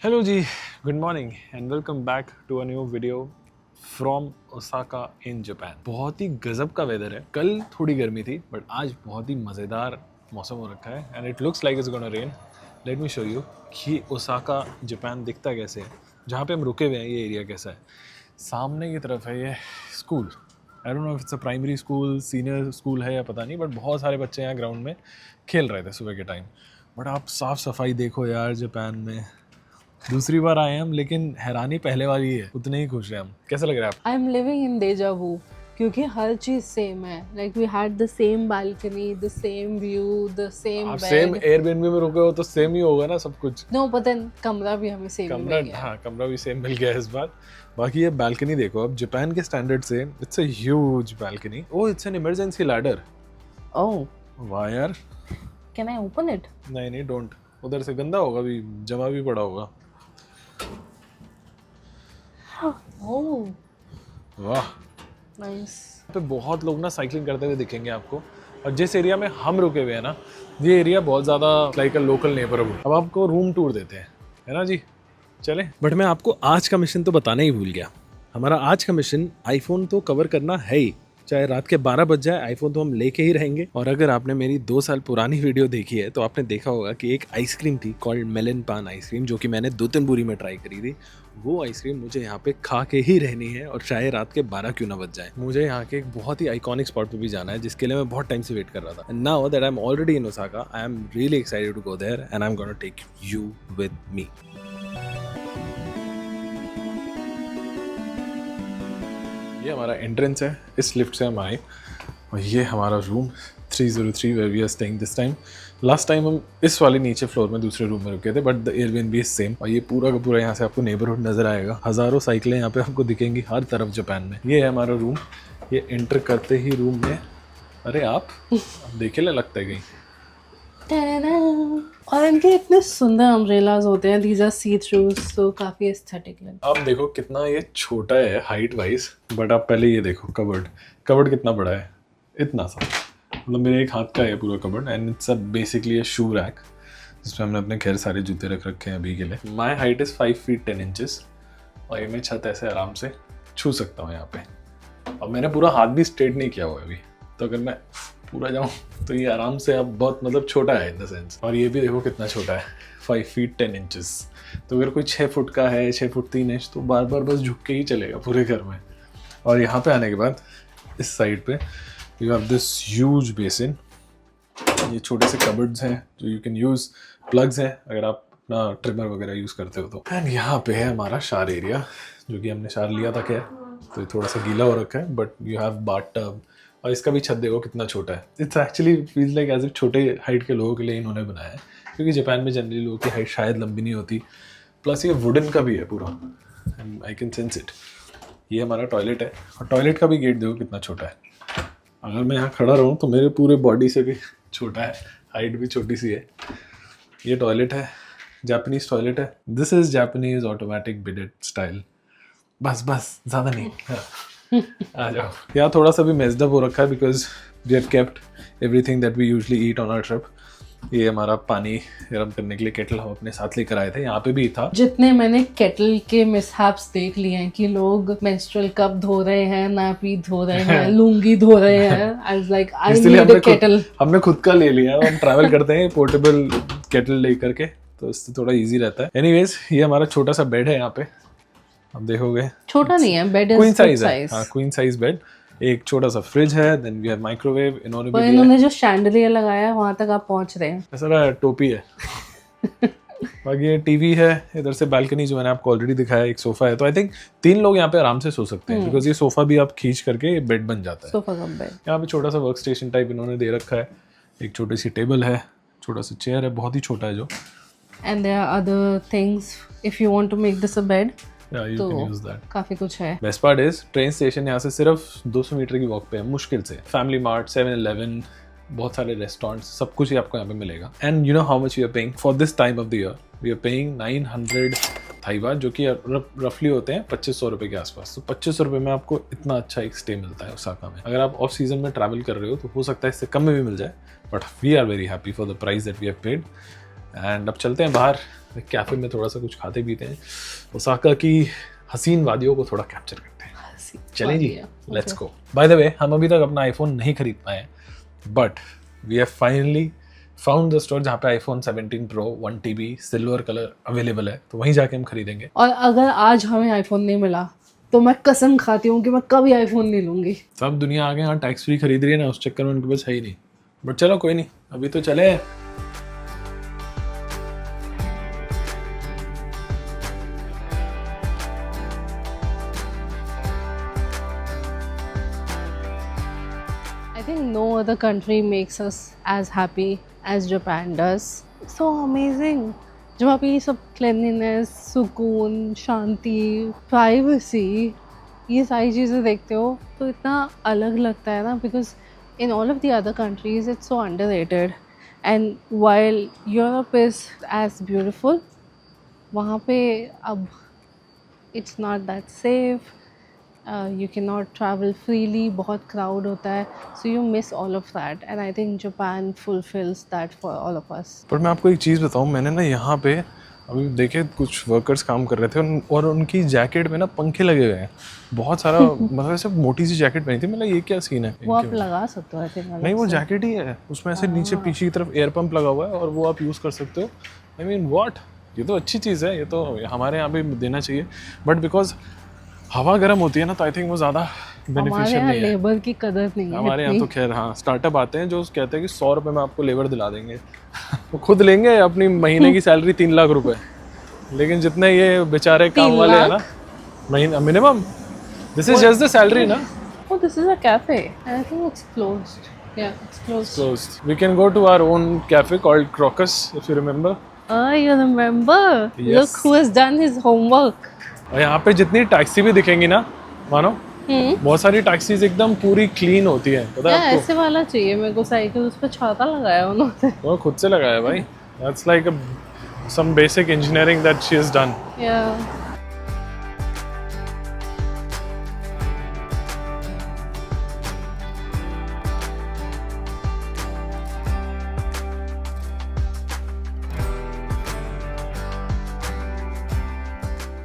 Hello ji, good morning and welcome back to a new video from Osaka in Japan. बहुत ही गजब का weather है। कल थोड़ी गर्मी थी बट आज बहुत ही मज़ेदार मौसम हो रखा है and it looks like it's gonna rain. Let me show you कि ओसाका जापान दिखता कैसे है। जहाँ पे हम रुके हुए हैं ये एरिया कैसा है। सामने की तरफ है ये school. I don't know if it's a primary school, senior school है या पता नहीं, बट बहुत सारे बच्चे यहाँ ग्राउंड में खेल रहे थे सुबह के टाइम। बट आप साफ़ सफाई देखो यार, जापान में दूसरी बार आए हैं हम, लेकिन हैरानी पहले वाली है, उतने ही खुश हैं हम। कैसा लग रहा है आपको? आई एम लिविंग इन डेजा वू क्योंकि हर चीज सेम है। Like we had the same balcony, the same view, the same आप सेम बेड। एयरबीएनबी में रुके हो तो सेम ही होगा ना सब कुछ। नो पता कमरा भी हमें सेम कमरा, मिल गया। हाँ कमरा भी सेम मिल गया है इस बार। बाकी ये बालकनी देखो, अब जापान के स्टैंडर्ड से it's a huge balcony. Oh, it's an emergency ladder. Oh, वाह यार। Can I open it? नहीं नहीं, डोंट। उधर से गंदा होगा, भी जमा भी पड़ा होगा। ओह वाह। नाइस। पे बहुत लोग ना साइकिलिंग करते हुए दिखेंगे आपको। और जिस एरिया में हम रुके हुए हैं ना, ये एरिया बहुत ज़्यादा लाइक अ लोकल नेबरहुड। अब आपको रूम टूर देते हैं, है ना जी, चलें। बट मैं आपको आज का मिशन तो बताना ही भूल गया। हमारा आज का मिशन आईफोन तो कवर करना है ही, चाहे रात के 12 बज जाए, आईफोन तो हम लेके ही रहेंगे। और अगर आपने मेरी 2 साल पुरानी वीडियो देखी है तो आपने देखा होगा कि एक आइसक्रीम थी कॉल्ड मेलन पान आइसक्रीम, जो कि मैंने 2-3 बुरी में ट्राई करी थी। वो आइसक्रीम मुझे यहाँ पे खा के ही रहनी है, और चाहे रात के 12 क्यों ना बज जाए। मुझे यहाँ के एक बहुत ही आइकॉनिक स्पॉट पे भी जाना है, जिसके लिए मैं बहुत टाइम से वेट कर रहा था। And now that I am already in Osaka, I am really excited to go there and I am gonna take you with me. ये हमारा एंट्रेंस है, इस लिफ्ट से हम आए, और ये हमारा room 303 where we are staying this time. Last time हम इस वाले नीचे फ्लोर में दूसरे रूम में रुके थे, but the Airbnb is same. और ये पूरा का पूरा यहाँ से आपको नेबरहुड नजर आएगा। हज़ारों साइकिलें यहाँ पे आपको दिखेंगी हर तरफ जापान में। ये है हमारा रूम। ये एंटर करते ही रूम में, अरे आप देखे ले लगता है कहीं। और इनके इतने सुंदर अम्ब्रेलाज होते हैं। दीज आर सी थ्रू, सो काफी एस्थेटिक लग। आप देखो कितना ये छोटा है हाइट वाइज, बट आप पहले ये देखो कबर्ड कितना बड़ा है, इतना सा, मतलब मेरे एक हाथ का है पूरा cupboard. And it's basically a shoe rack, जिसमें हमने अपने खैर सारे जूते रख रखे हैं अभी के लिए। My height is 5 feet 10 inches, और ये मैं छत ऐसे आराम से छू सकता हूँ यहाँ पे। और मैंने पूरा हाथ भी स्ट्रेट नहीं किया हुआ है अभी, तो अगर मैं पूरा जाऊँ तो ये आराम से अब बहुत मतलब छोटा है इन द सेंस। और ये भी देखो कितना छोटा है, 5 फीट 10 इंचेस। तो अगर कोई 6 फुट का है, 6 फुट 3 इंच, तो बार बार बस झुक के ही चलेगा पूरे घर में। और यहाँ पे आने के बाद इस साइड पे you have this huge basin. ये छोटे से कबर्ड्स हैं जो यू कैन यूज़, प्लग्स हैं अगर आप अपना ट्रिमर वगैरह यूज़ करते हो तो। एंड यहाँ पे है हमारा शार एरिया, जो कि हमने शार लिया था खैर, तो ये थोड़ा सा गीला हो रखा है, बट यू हैव बाथटब। और इसका भी छत देखो कितना छोटा है। It's actually feels like as if छोटे हाइट के लोगों के लिए इन्होंने बनाया है, क्योंकि जापान में जनरली लोगों की हाइट शायद लंबी नहीं होती। प्लस ये वुडन का भी है पूरा, and I can sense it. ये हमारा टॉयलेट है, और टॉयलेट का भी गेट देखो कितना छोटा है। अगर मैं यहाँ खड़ा रहूँ तो मेरे पूरे बॉडी से भी छोटा है, हाइट भी छोटी सी है। ये टॉयलेट है, जापानीज टॉयलेट है। This is Japanese automatic बिडेट style. बस ज़्यादा नहीं। आ जाओ। यहाँ थोड़ा सा भी मेस्ड अप हो रखा है, because we have kept everything that we usually eat on our trip. ये हमारा पानी गर्म करने के लिए केटल हम अपने साथ लेकर आए थे, यहाँ पे भी था। जितने मैंने केटल के मिसहैप्स देख लिए हैं कि लोग मेंस्ट्रुअल कप धो रहे हैं, नापी धो रहे हैं, लुंगी धो रहे हैं, I was like I need a kettle. हमने खुद का ले लिया है। हम ट्रैवल करते हैं पोर्टेबल केटल लेकर के, तो इससे थोड़ा इजी रहता है। एनीवेज, ये हमारा छोटा सा बेड है यहाँ पे, आप देखोगे छोटा नहीं है, बेड इज क्वीन साइज है। साइज। हाँ, क्वीन साइज बेड। एक छोटा सा फ्रिज है, देन वी हैव माइक्रोवेव। इन्होंने भी और इन्होंने जो शैंडलियर लगाया है वहां तक आप पहुंच रहे हैं। ऐसा टोपी है। बाकी ये टीवी है। इधर से बालकनी जो मैंने आपको ऑलरेडी दिखाया, एक सोफा है, तो आई थिंक 3 लोग यहाँ पे आराम से सो सकते हैं, बिकॉज ये सोफा भी आप खींच करके बेड बन जाता है। Sofa cum bed. यहाँ पे छोटा सा वर्क स्टेशन टाइप इन्होंने दे रखा है। एक छोटी सी टेबल है, छोटा सा चेयर है, बहुत ही छोटा है जो। And there are other things if you want to make this a bed, you तो can use that. काफी कुछ है। Best part is train station यहाँ से सिर्फ 200 मीटर की वॉक पे है मुश्किल से। फैमिली मार्ट, 7-Eleven, बहुत सारे रेस्टोरेंट्स, सब कुछ ही आपको यहाँ पे मिलेगा। And you know how much we are paying for this time of the year? We are paying 900 Thai baht, जो कि रफली होते हैं 2500 रुपये के आसपास। तो 2500 रुपये में आपको इतना अच्छा एक स्टे मिलता है ओसाका में। अगर आप ऑफ सीजन में ट्रैवल कर रहे हो तो हो सकता है इससे कम में भी मिल जाए, but we are very happy for the price that we have paid. एंड अब चलते हैं बाहर, कैफे में थोड़ा सा कुछ खाते पीते हैं, ओसाका की हसीन वादियों को थोड़ा कैप्चर करते हैं। चलें जी, let's go. By the way, हम अभी तक अपना आईफोन नहीं खरीद पाए, but we have finally found the store जहाँ पे iPhone 17 pro 1 TB silver colour available है, तो वहीं जाके हम खरीदेंगे। और अगर आज हमें आईफोन नहीं मिला तो मैं कसम खाती हूँ कि मैं कभी आईफोन नहीं लूंगी। सब दुनिया आगे यहाँ टैक्स फ्री खरीद रही है ना, उस चक्कर में उनके पास है ही नहीं, बट चलो कोई नहीं, अभी तो चले। I think no other country makes us as happy as Japan does. It's so amazing. जब आप ये सब cleanliness, सुकून, शांति, privacy, ये सारी चीज़ें देखते हो तो इतना अलग लगता है ना, because in all of the other countries it's so underrated. And while Europe is as beautiful, वहाँ पे अब it's not that safe. You cannot travel freely, बहुत crowd होता है, so you miss all of that, and I think Japan fulfills that for all of us. पर मैं आपको एक चीज़ बताऊँ, मैंने ना यहाँ पे अभी देखे कुछ वर्कर्स काम कर रहे थे और उनकी जैकेट में ना पंखे लगे हुए हैं, बहुत सारा मतलब ऐसे मोटी सी जैकेट पहनी थी, मतलब ये क्या सीन है? वो आप लगा सकते हो, I think नहीं, वो जैकेट ही है, उसमें ऐसे नीचे पीछे की तरफ एयर पंप लगा हुआ है और वो आप यूज़ कर सकते हो। आई मीन व्हाट, ये तो अच्छी चीज़ है, ये तो हमारे यहाँ पे देना चाहिए, बट बिकॉज हवा गर्म होती है ना, तो आई थिंक वो ज़्यादा बेनिफिशियल नहीं है। लेबर की कदर नहीं है हमारे यहाँ तो खैर हाँ, स्टार्टअप आते हैं जो कहते हैं कि 100 रुपये में आपको लेबर दिला देंगे। वो खुद लेंगे अपनी महीने की सैलरी 3 लाख रुपए, लेकिन जितने ये बेचारे काम वाले हैं ना, महीना minimum, this is just the salary ना। Oh, this is a cafe. I think it's closed. Yeah, it's closed. Closed. We can go to our own cafe called Crocus, if you remember. Oh, you remember? Yes. Look who has done his homework. और यहाँ पे जितनी taxi भी दिखेंगी ना, मानो बहुत सारी टैक्सीज एकदम पूरी क्लीन होती है, पता है आपको? ऐसे वाला चाहिए मेरे को साइकिल, उस पर छाता लगाया उन्होंने। वो खुद से लगाया भाई, that's like some basic engineering that she has done. Yeah.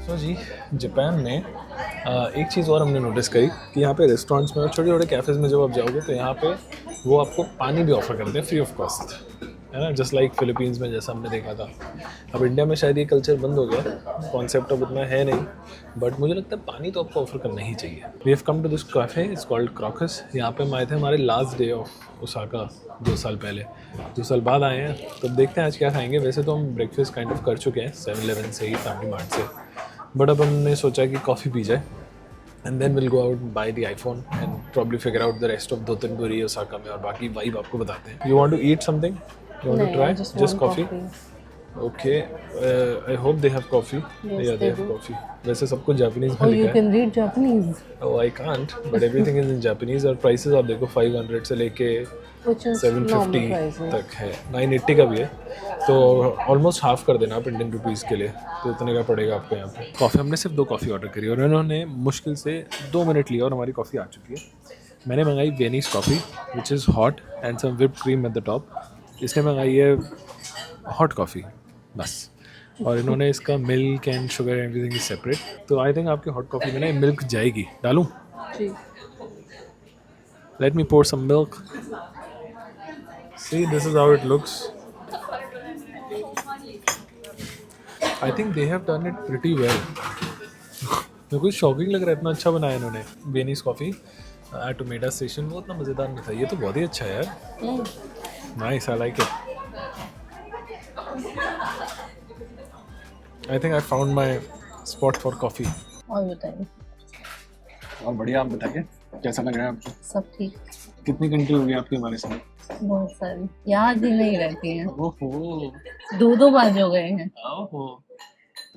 तो जी, जापान में एक चीज़ और हमने नोटिस करी कि यहाँ पे रेस्टोरेंट्स में और छोटे छोटे कैफ़ेज़ में जब आप जाओगे तो यहाँ पे वो आपको पानी भी ऑफ़र करते हैं फ्री ऑफ कॉस्ट, है ना, जस्ट लाइक फिलीपींस में जैसा हमने देखा था। अब इंडिया में शायद ये कल्चर बंद हो गया, कॉन्सेप्ट अब उतना है नहीं, बट मुझे लगता है पानी तो आपको ऑफ़र करना ही चाहिए। We have come to this cafe, it's called Crocus. यहाँ पे हम आए थे हमारे लास्ट डे ऑफ ओसाका 2 साल पहले, 2 साल बाद आए हैं, तो देखते हैं आज क्या खाएंगे। वैसे तो हम ब्रेकफास्ट काइंड ऑफ कर चुके हैं 7-Eleven से ही, फैमिली मार्ट से, बट अब हमने सोचा कि कॉफ़ी पी जाए and then will go out buy the iPhone and probably figure out the rest of Dotonbori Osaka में, और बाकी वाइब आपको बताते हैं। You want to eat something? You want to try just coffee? Okay, I hope they have coffee. या they have coffee. वैसे सब कुछ जापानीज में लिखा है। You can read Japanese. Oh, I can't, but everything is in Japanese और prices आप देखो 500 से लेके 750 तक है, 980 का भी है, तो ऑलमोस्ट हाफ कर देना आप इंडियन रुपीज़ के लिए, तो इतने का पड़ेगा आपको यहाँ पे। कॉफ़ी हमने सिर्फ 2 कॉफ़ी ऑर्डर करी और इन्होंने मुश्किल से 2 मिनट लिया और हमारी कॉफ़ी आ चुकी है। मैंने मंगाई Viennese coffee which is hot and some whipped cream at the top. इसने मंगाई है हॉट कॉफ़ी बस, और इन्होंने इसका milk and sugar everything is separate. तो आई थिंक आपकी हॉट कॉफ़ी में ना मिल्क जाएगी। डालूँ? Let me pour some milk. See, this is how it looks. I think they have done it pretty well. मेरे को शॉकिंग लग रहा है, इतना अच्छा बनाया इन्होंने। वेनीस कॉफ़ी एट टोमेटा स्टेशन, वो उतना मज़ेदार नहीं था, ये तो बहुत ही अच्छा है यार। Nice, I like it. I think I found my spot for coffee. और बताइए। और बढ़िया, आप बताइए कैसा लग रहा है आपको? सब ठीक। कितनी कंट्री हो गई आपकी हमारे साथ? बहुत सारी, याद ही नहीं रहती हैं। ओहो, 2 बार हो गए हैं। ओहो,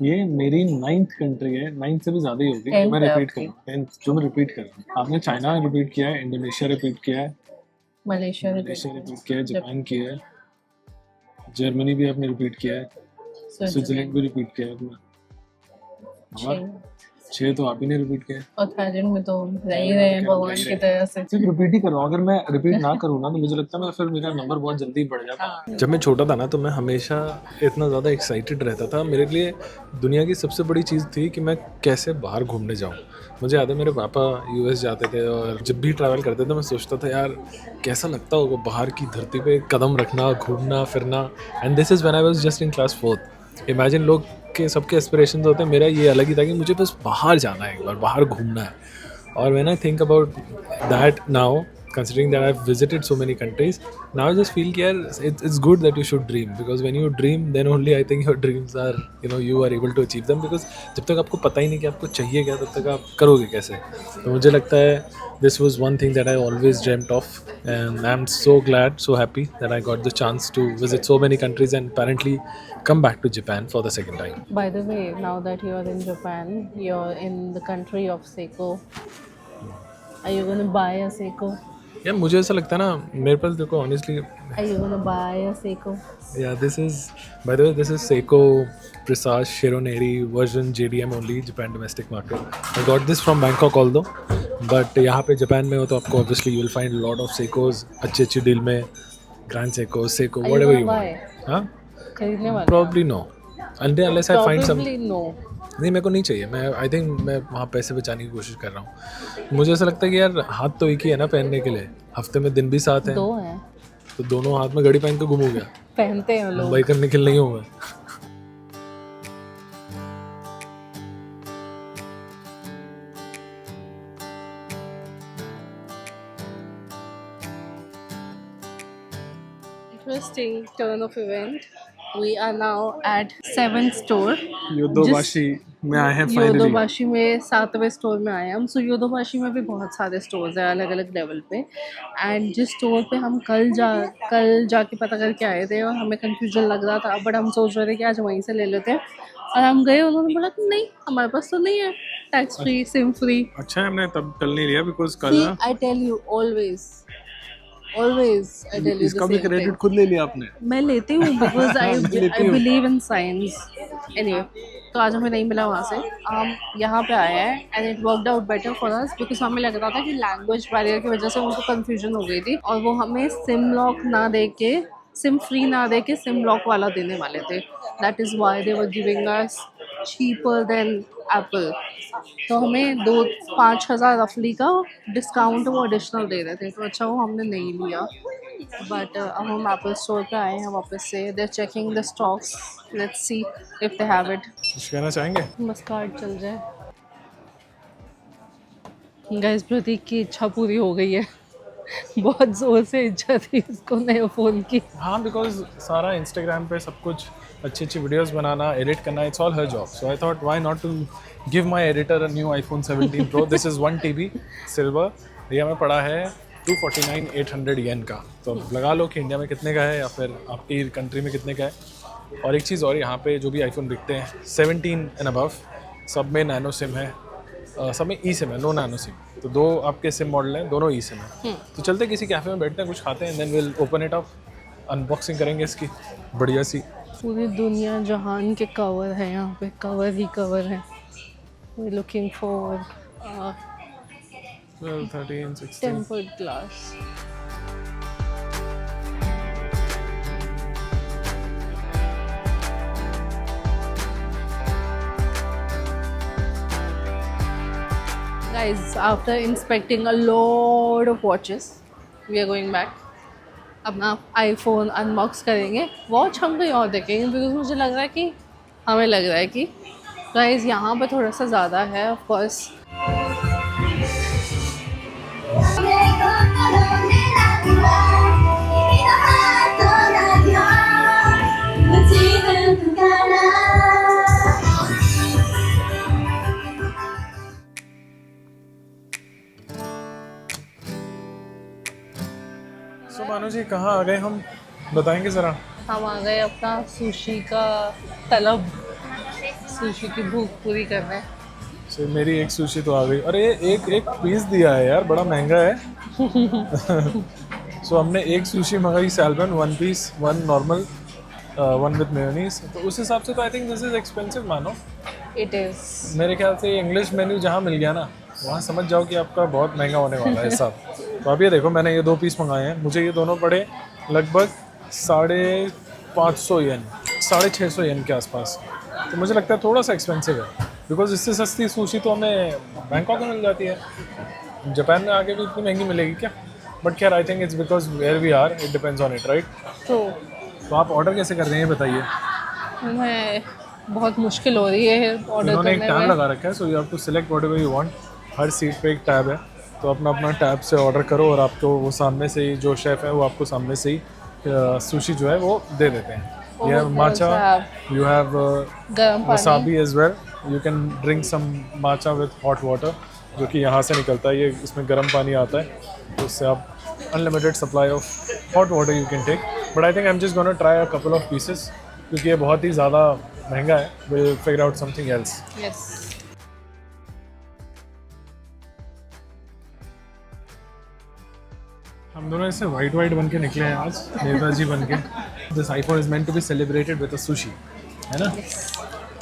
ये मेरी 9th कंट्री है, 9th से भी ज़्यादा ही होगी। मैं रिपीट कर रहा हूँ, 10th जो मैं रिपीट कर रहा हूँ। आपने चाइना रिपीट किया है, इंडोनेशिया रिपीट किया है, मलेशिया रिपीट किया है, जापान किया है, जर्मनी भी आपने रिपीट किया है, स्विट्जरलैंड भी रिपीट किया है आपने, 6 तो आप ही ने रिपीट किए। और थाईलैंड में तो रह ही रहे हैं भगवान की तरह से। सिर्फ रिपीट ही करो, अगर मैं रिपीट ना करूँ ना तो मुझे लगता है मैं फिर मेरा नंबर बहुत जल्दी बढ़ जाता है। जब मैं छोटा था ना तो मैं हमेशा इतना ज़्यादा एक्साइटेड रहता था। मेरे लिए दुनिया की सबसे बड़ी चीज़ थी कि मैं कैसे बाहर घूमने जाऊँ। मुझे याद है मेरे पापा यूएस जाते थे और जब भी ट्रैवल करते थे मैं सोचता था यार कैसा लगता होगा बाहर की धरती पे कदम रखना, घूमना फिरना। And this is when I was just in class 4th। Imagine लोग के सबके एस्पिरेशंस होते हैं, मेरा ये अलग ही था कि मुझे बस बाहर जाना है, एक बार बाहर घूमना है। और when I think about that now, considering that I've visited so many countries, now I just feel कि यार it's good that you should dream, because when you dream then only I think your dreams are, you are able to achieve them, because जब तक आपको पता ही नहीं कि आपको चाहिए क्या तब तक आप करोगे कैसे। तो मुझे लगता है this was one thing that I always dreamt of, and I'm so glad, so happy that I got the chance to visit so many countries and apparently come back to Japan for the second time. By the way, now that you're in Japan, you're in the country of Seiko. Are you gonna buy a Seiko? यार मुझे ऐसा लगता है ना, मेरे पास देखो honestly, Are you gonna buy a Seiko? yeah, this is, by the way, this is Seiko Presage Shironeri version JDM only, Japan domestic market. I got this from Bangkok although, but यहाँ पे Japan में हो तो आपको obviously you will find a lot of Seikos अच्छी deal में, Grand Seiko, Seiko, Are you whatever gonna you buy? want. हाँ? खरीदने वाले? Probably no. Unless I find some. Probably no. नहीं मेरे को नहीं चाहिए, मैं आई थिंक मैं वहाँ पैसे बचाने की कोशिश कर रहा हूँ। मुझे ऐसा लगता है कि यार हाथ तो एक ही है ना पहनने के लिए, हफ्ते में दिन भी 7 हैं, 2 हैं। तो दोनों हाथ में घड़ी पहन के घूमू गया, पहनते हैं लोग। मुंबई करने के लिए नहीं हूँ मैं। Interesting turn of event. We are now at 7th store. योदोबाशी में आए हैं फाइनली। योदोबाशी में 7वें स्टोर में आए हम। सो योदोबाशी में भी बहुत सारे स्टोर्स हैं अलग अलग लेवल पे। एंड जिस स्टोर पे हम कल जाके पता करके आए थे और हमें कंफ्यूजन लग रहा था, बट हम सोच रहे थे कि आज वहीं से ले लेते हैं, और हम गए, उन्होंने बोला कि नहीं हमारे पास तो नहीं है, टैक्स फ्री, सिम फ्री। अच्छा है हमने तब कल नहीं लिया, बिकॉज कल ना I tell you always I tell you इसका भी क्रेडिट खुद ले लिया आपने। मैं लेती हूँ because I believe in science. Anyway, तो आज हमें नहीं मिला वहाँ से, हम यहाँ पे आए हैं and it worked out better for us, because हमें लग रहा था कि लैंग्वेज बैरियर की वजह से उनको कन्फ्यूजन हो गई थी और वो हमें सिम लॉक ना दे के, सिम फ्री ना दे के सिम लॉक वाला देने वाले थे। That is why they were giving us cheaper than Apple. तो हमें 5,000 रफली का डिस्काउंट वो एडिशनल दे रहे थे, तो अच्छा वो हमने नहीं लिया। बट अब हम एप्पल स्टोर पे आए हैं वापस से, they checking the stocks, let's see if they have it. कुछ कहना चाहेंगे? बस कार्ड चल जाए। गाइस, प्रतीक की इच्छा पूरी हो गई है। बहुत ज़ोर से इच्छा थी इसको नए फ़ोन की। हाँ, बिकॉज सारा इंस्टाग्राम पे सब कुछ अच्छी वीडियोस बनाना, एडिट करना, it's all her job. So I thought why not to give my editor a new iPhone 17 Pro। This is 1 TB silver. ये हमें पड़ा है 249,800 येन का। तो अब लगा लो कि इंडिया में कितने का है या फिर आपकी कंट्री में कितने का है। और एक चीज़ और, यहाँ पे जो भी आईफोन बिकते हैं 17 एंड अबव, सब में नैनो सिम है, सब में ई सिम है, नो नैनो सिम। तो 2 आपके सिम मॉडल हैं, दोनों ई सिम है। तो चलते किसी कैफ़े में बैठते हैं, कुछ खाते हैं, then will open it up, unboxing करेंगे इसकी बढ़िया सी। पूरी दुनिया जहान के कवर है यहाँ पे, कवर ही कवर है। We looking for 12, 13, 16। Tempered glass. Guys, after inspecting a lot of watches, we are going back. अपना आईफोन अनबॉक्स करेंगे। वॉच हम कहीं और देखेंगे, बिकॉज मुझे लग रहा है कि हमें लग रहा है कि प्राइस यहाँ पे थोड़ा सा ज़्यादा है ऑफ कोर्स। सो मानो जी कहाँ आ गए हम, बताएंगे ज़रा। हम आ गए अपना सुशी का तलब, सुशी की भूख पूरी करने। सो मेरी एक सुशी तो आ गई। अरे एक पीस दिया है यार, बड़ा महंगा है। सो हमने एक सुशी मंगाई salmon, 1 piece, 1 normal, 1 with mayonnaise. तो उस हिसाब से तो I think this is expensive मानो। It is. मेरे ख्याल से इंग्लिश मेन्यू जहाँ मिल गया ना, वहाँ समझ जाओ कि आपका बहुत महंगा होने वाला है सब। तो आप ये देखो, मैंने ये 2 पीस मंगाए हैं, मुझे ये दोनों पड़े लगभग 550 येन, 650 येन के आसपास। तो मुझे लगता है थोड़ा सा एक्सपेंसिव है, बिकॉज इससे सस्ती सुशी तो हमें बैंकॉक में मिल जाती है, जापान में आके भी इतनी महंगी मिलेगी क्या? बट खैर, I think it's because where we are, it depends on it, right? तो आप ऑर्डर कैसे कर रहे हैं बताइए। मैं बहुत मुश्किल हो रही है ऑर्डर इन्होंने एक करने टैब में। लगा रखा है, so you have to select whatever you want. हर सीट पे एक टैब है, तो अपना टैब से ऑर्डर करो और आपको वो सामने से ही, जो शेफ़ है वो आपको सामने से ही सुशी जो है वो दे देते हैं। Oh, you have matcha, you have गर्म पानी। Wasabi as well. You can drink some matcha with hot water, जो कि यहाँ से निकलता है। ये इसमें गर्म पानी आता है, तो उससे आप unlimited supply of hot water you can take. But I think I am just gonna try a couple of pieces, क्योंकि ये बहुत ही ज़्यादा महंगा है। Will figure out something else. Yes. हम दोनों ऐसे वाइट बन के निकले हैं आज, नेताजी बन के। This iPhone is meant to be celebrated with a sushi, है ना?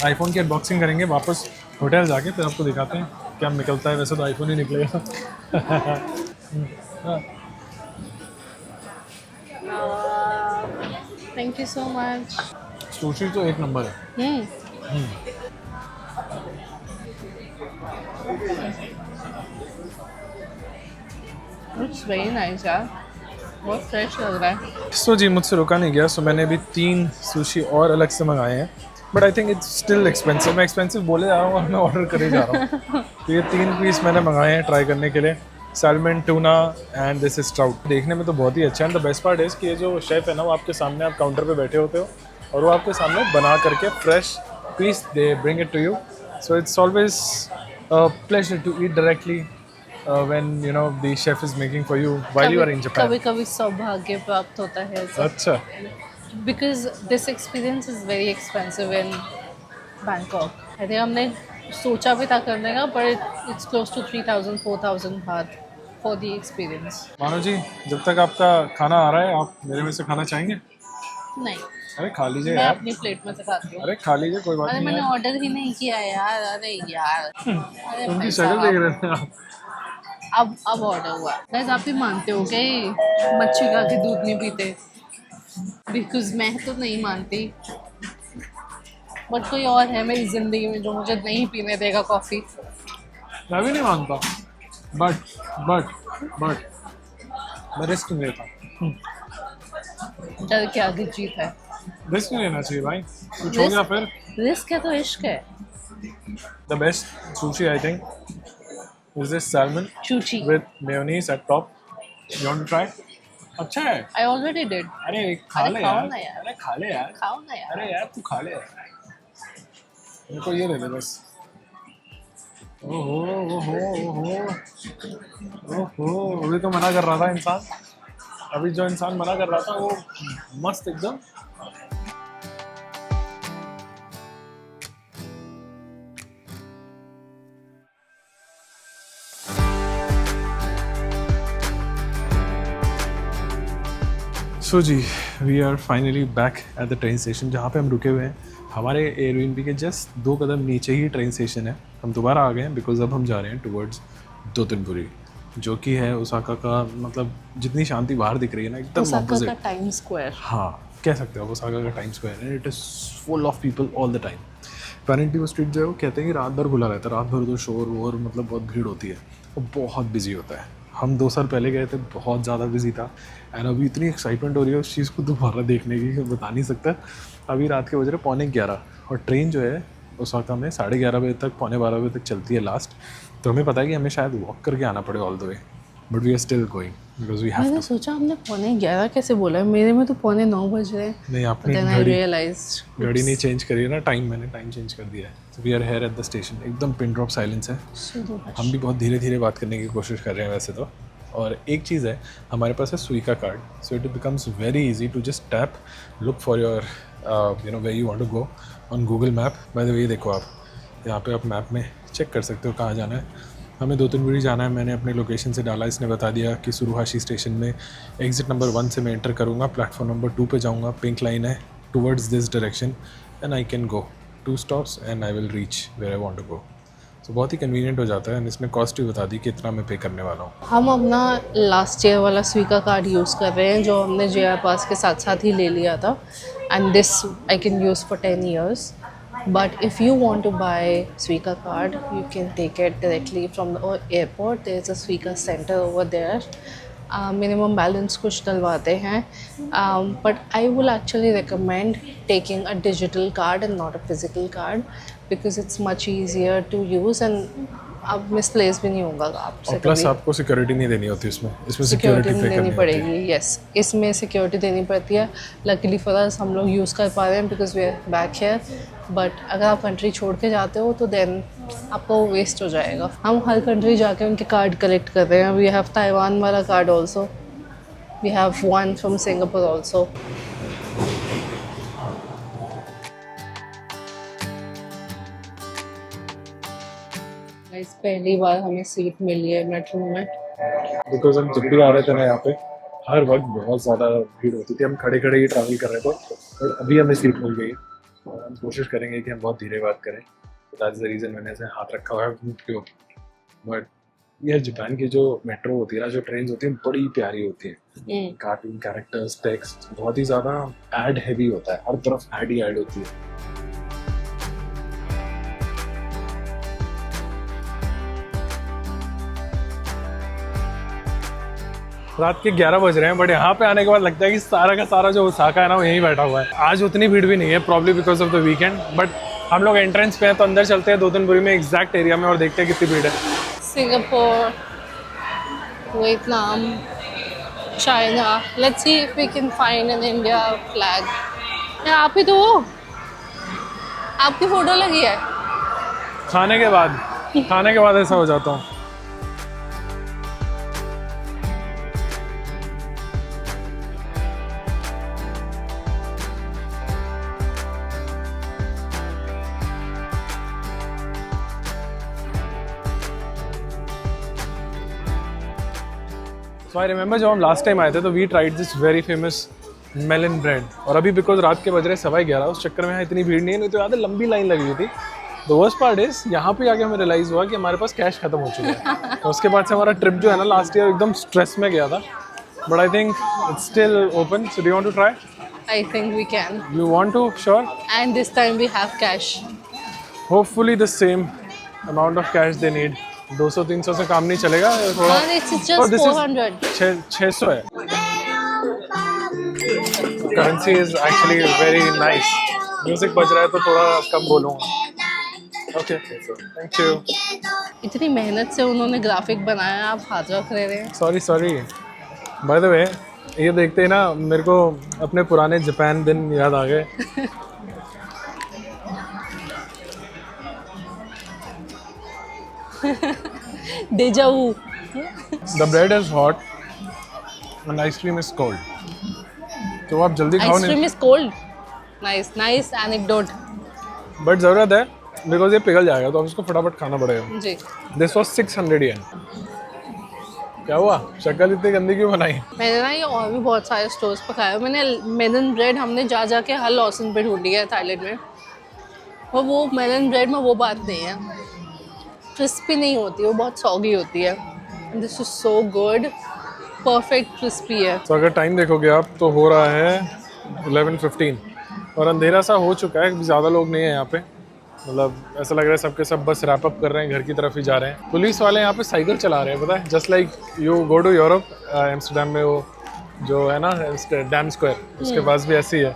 आईफोन की अनबॉक्सिंग करेंगे वापस होटल जाके, फिर आपको दिखाते हैं क्या निकलता है। वैसे तो आईफोन ही निकलेगा। Thank you so much. Sushi तो एक नंबर है। Looks very nice यार, बहुत फ्रेश लग रहा है। सो जी, मुझसे रुका नहीं गया, सो मैंने अभी 3 सुशी और अलग से मंगाए हैं। But I think it's still expensive. मैं एक्सपेंसिव बोले जा रहा हूँ और मैं ऑर्डर करे जा रहा हूँ। तो ये 3 पीस मैंने मंगाए हैं ट्राई करने के लिए। Salmon, tuna and this is trout. देखने में तो बहुत ही अच्छा है। And the best part is कि ये जो शेफ़ है ना, वो आपके सामने, आप काउंटर पे बैठे होते हो और वो आपके सामने बना करके fresh piece they bring it to you. So it's always pleasure to eat directly when you know the chef is making for you while you are in Japan. कभी कभी सौभाग्य प्राप्त होता है ऐसा। अच्छा, Because this experience is very expensive in Bangkok. I think हमने सोचा भी था करने का, but it's close to 3,000 4,000 baht for the experience. मानो जी, जब तक आपका खाना आ रहा है, आप मेरे में से खाना चाहेंगे? नहीं, अरे खा लीजिए मैं यार। अपनी प्लेट में से खाती हूँ। अरे खा लीजिए, कोई बात अरे नहीं मैंने है। ऑर्डर ही नहीं किया यार। अरे यार, अरे उनकी पैसा शक्ल देख रहे थे आप। अब ऑर्डर हुआ। गाइस, आप भी मानते हो क्या ये मच्छी खा के दूध नहीं पीते? बिकॉज मैं तो नहीं मानती, बट कोई और है मेरी ज़िंदगी में जो मुझे नहीं पीने देगा कॉफ़ी। मैं भी नहीं मानता, बट मैं रिस्क नहीं लेता। डर के आगे जीत है। रिस्क नहीं लेना चाहिए भाई, कुछ हो गया फिर। रिस्क है तो इश्क है। The best sushi I think is this salmon चूची। with mayonnaise at top. You want to try? अच्छा है। I already did. अरे खा अरे ले खाओ यार। ना यार। अरे खा ले यार। खाओ ना यार। अरे यार तू खा ले यार। मेरे को ये दे दे बस। ओहो ओहो ओहो ओहो, अभी तो मना कर रहा था इंसान। अभी जो इंसान मना कर रहा था वो मस्त एकदम। सो जी, we are finally back at the train station जहाँ पे हम रुके हुए हैं। हमारे एयरबीएनबी के जस्ट 2 कदम नीचे ही ट्रेन स्टेशन है। हम दोबारा आ गए हैं बिकॉज अब हम जा रहे हैं टुवर्ड्स दोतनपुरी, जो कि है ओसाका का, मतलब जितनी शांति बाहर दिख रही है ना, एकदम ओसाका का ऑपोजिट। Time square. हाँ, कह सकते हो ओसाका का टाइम स्क्वायर है। It is full of people all the time. Apparently वो स्ट्रीट जो है वो कहते हैं कि रात भर खुला रहता है, रात भर तो शोर वोर, मतलब बहुत भीड़ होती है और बहुत बिजी होता है। हम 2 साल पहले गए थे, बहुत ज़्यादा बिजी था। एंड अभी इतनी एक्साइटमेंट हो रही है उस चीज़ को दोबारा देखने की, बता नहीं सकता। अभी रात के बज रहे 11:45 और ट्रेन जो है ओसाका में 11:30 बजे तक, 11:45 बजे तक चलती है लास्ट। तो हमें पता है कि हमें शायद वॉक करके आना पड़े all the way, but we are still going because we have मैंने सोचा हमने 11:45 कैसे बोला है, मेरे में तो 9:15 बज रहे हैं। नहीं, आपने Then I realized घड़ी नहीं चेंज करी है ना, टाइम मैंने टाइम चेंज कर दिया है। तो we are here at the station, एकदम पिन ड्रॉप साइलेंस है। हम भी बहुत धीरे धीरे बात करने की कोशिश कर रहे हैं वैसे तो। और एक चीज़ है, हमारे पास है Suica card, so it becomes very easy to just tap, look for your you know where you want to go on Google map. By the way देखो, आप यहाँ पे आप मैप में चेक कर सकते हो कहाँ जाना है। हमें दोतनपुरी जाना है। मैंने अपने लोकेशन से डाला, इसने बता दिया कि सुरुहाशी स्टेशन में एग्जिट नंबर 1 से मैं एंटर करूँगा, प्लेटफॉर्म नंबर 2 पे जाऊँगा, पिंक लाइन है towards this direction and I can go. 2 stops and I will reach where I want to go. So बहुत ही कन्वीनियंट हो जाता है एंड इसने कॉस्ट भी बता दी कि इतना मैं पे करने वाला हूँ. हम अपना लास्ट ईयर वाला स्वीका कार्ड यूज़ कर रहे हैं जो हमने JR पास के साथ साथ ही ले लिया था and this I can use for 10 years. But if you want to buy Suica card, you can take it directly from the airport. There's a Suica center over there. Minimum balance कुछ डलवाते हैं. But I will actually recommend taking a digital card and not a physical card because it's much easier to use and अब misplace भी नहीं होगा आपसे. और plus आपको सिक्योरिटी नहीं देनी होती इसमें सिक्योरिटी पे देनी पड़ेगी. यस, इसमें सिक्योरिटी देनी पड़ती है. लकीली फॉर अस हम लोग यूज़ कर पा रहे हैं because we are back here. But अगर आप कंट्री छोड़ के जाते हो तो देन आपका वो वेस्ट हो जाएगा. हम हर कंट्री जाके उनके कार्ड कलेक्ट कर रहे हैं. वी हैव ताइवान वाला card also. We have one from Singapore also. पहली बार हमें सीट मिली है मेट्रो में. बिकॉज हम जब भी आ रहे थे ना यहाँ पे हर वक्त बहुत ज़्यादा भीड़ होती थी. हम खड़े खड़े ही ट्रैवल कर रहे थे और अभी हमें सीट मिल गई. और हम कोशिश करेंगे कि हम बहुत धीरे बात करें. दैट्स द रीज़न मैंने ऐसे हाथ रखा हुआ है मुंह के ऊपर. बट यार जापान की जो मेट्रो होती है ना, जो ट्रेन होती है, बड़ी प्यारी होती है. कार्टून कैरेक्टर्स, टेक्स्ट बहुत ही ज़्यादा एड हैवी होता है. हर तरफ एड ही एड होती है. रात के 11 बज रहे हैं बट यहाँ पे आने के बाद लगता है कि सारा का सारा जो ओसाका है ना वो यहीं बैठा हुआ है. आज उतनी भीड़ भी नहीं है probably because of the weekend. But हम लोग एंट्रेंस पे हैं तो अंदर चलते हैं दोतनपुरी में एग्जैक्ट एरिया में और देखते हैं कितनी भीड़ है. Singapore, Vietnam, China. Let's see if we can find an India flag. आप ही तो हो, आपकी फोटो लगी है. खाने के बाद ऐसा हो जाता हूँ. So I remember जब हम लास्ट टाइम आए थे तो we tried this very famous melon bread. और अभी बिकॉज रात के बज रहे 11:15 उस चक्कर में यहाँ इतनी भीड़ नहीं है. नहीं तो याद है लंबी लाइन लगी हुई थी. द वर्स्ट पार्ट इज यहाँ पे आके हमें रियलाइज हुआ कि हमारे पास कैश खत्म हो चुका है. तो उसके बाद से हमारा ट्रिप जो है ना लास्ट ईयर एकदम स्ट्रेस में गया था. But I think it's still open. So do you want to try? I think we can. You want to? Sure. And this time we have cash. Hopefully the same amount of cash they need. 200-300 से काम नहीं चलेगा थोड़ा. It's just 400. 600 है. Currency is actually very nice. Music बज रहा है तो थोड़ा कम बोलूँगा. Okay, thank you. इतनी मेहनत से उन्होंने ग्राफिक बनाया, आप हाथ रख रहे हैं. सॉरी. बाय द वे ये देखते ही ना मेरे को अपने पुराने जापान दिन याद आ गए. Deja vu. The bread is hot and ice cream is cold. तो आप जल्दी खाओ. Ice cream is cold. Nice anecdote. But ज़रूरत है बिकॉज ये पिघल जाएगा तो अब इसको फटाफट खाना पड़ेगा. जी. This was 600 yen. क्या हुआ? शक्ल इतनी गंदी क्यों बनाई? मैंने ना ये और भी बहुत सारे स्टोर्स पर खाया. मैंने मेलन ब्रेड हमने जा के हर लॉसन पे ढूंढी है थाईलैंड में. और वो मेलन ब्रेड में वो बात नहीं है. क्रिस्पी नहीं होती, वो बहुत सॉगी होती है. This is so good. Perfect crispy है. तो अगर टाइम देखोगे आप तो हो रहा है 11:15 और अंधेरा सा हो चुका है. ज़्यादा लोग नहीं है यहाँ पे. मतलब ऐसा लग रहा है सबके सब बस रैप अप कर रहे हैं, घर की तरफ ही जा रहे हैं. पुलिस वाले यहाँ पे साइकिल चला रहे हैं, पता है. Just like you go to Europe, Amsterdam में वो जो है ना डैम स्क्वायर, उसके पास भी ऐसी है.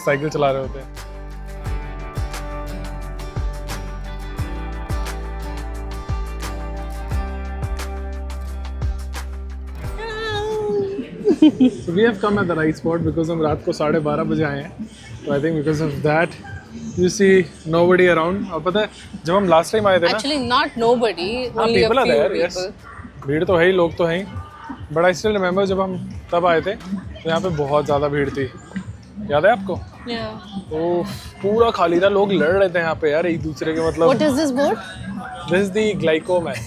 साइकिल चला रहे होते हैं. So we have come at the right spot because हम रात को 12:30 बजे आए हैं. So I think because of that you see nobody around. और पता है जब हम लास्ट टाइम आए थे ना, Actually not nobody, only a people are few there, people. yes. भीड़ तो है ही, लोग तो हैं ही. But I still remember जब हम तब आए थे तो यहाँ पे बहुत ज़्यादा भीड़ थी. याद है आपको? Yeah. तो पूरा खाली था. लोग लड़ रहे थे यहाँ पे यार एक दूसरे के. मतलब What is this board? this is the Glyco Man.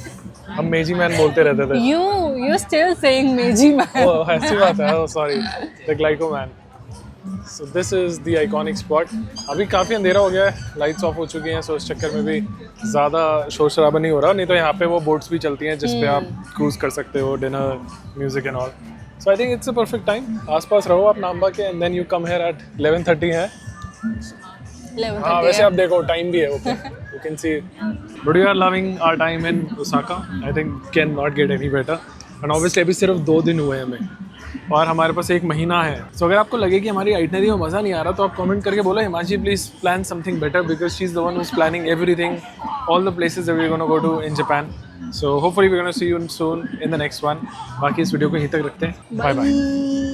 हम मेजी मैन बोलते रहते थे. You're still saying Meiji man. ओह ऐसी बात है. Sorry, the glyco man. So this is the iconic spot. अभी काफ़ी अंधेरा हो गया है, लाइट्स ऑफ हो चुकी हैं, सो इस चक्कर में भी ज़्यादा शोर शराबा नहीं हो रहा. नहीं तो यहाँ पे वो बोट्स भी चलती हैं जिस पे आप क्रूज कर सकते हो, dinner, music and all. So I think it's a perfect time. आसपास रहो आप नाम्बा के and then you come here at 11:30 है. हाँ वैसे आप देखो टाइम भी है ऊपर, you can see. But we are loving our time in Osaka. I think can not get any better. And obviously अभी सिर्फ 2 दिन हुए हैं हमें और हमारे पास 1 महीना है. सो अगर आपको लगे कि हमारी आइटनरी में मज़ा नहीं आ रहा तो आप कमेंट करके बोलो Himanshi please plan something better, because she is the one who is planning everything, all the places that we are gonna go to in Japan. So hopefully we are gonna see you soon in the next one. बाकी इस video को यहीं तक रखते हैं. Bye bye.